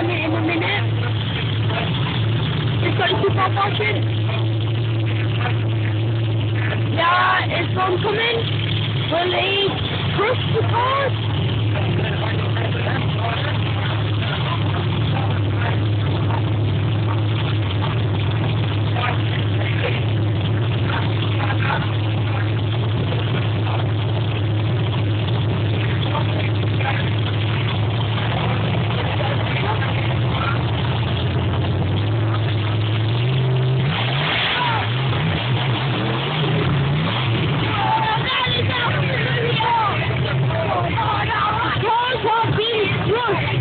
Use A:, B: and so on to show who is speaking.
A: on it in a minute. It's got super watching. Yeah, it's oncoming. Will he push the cars? Cars are being crushed.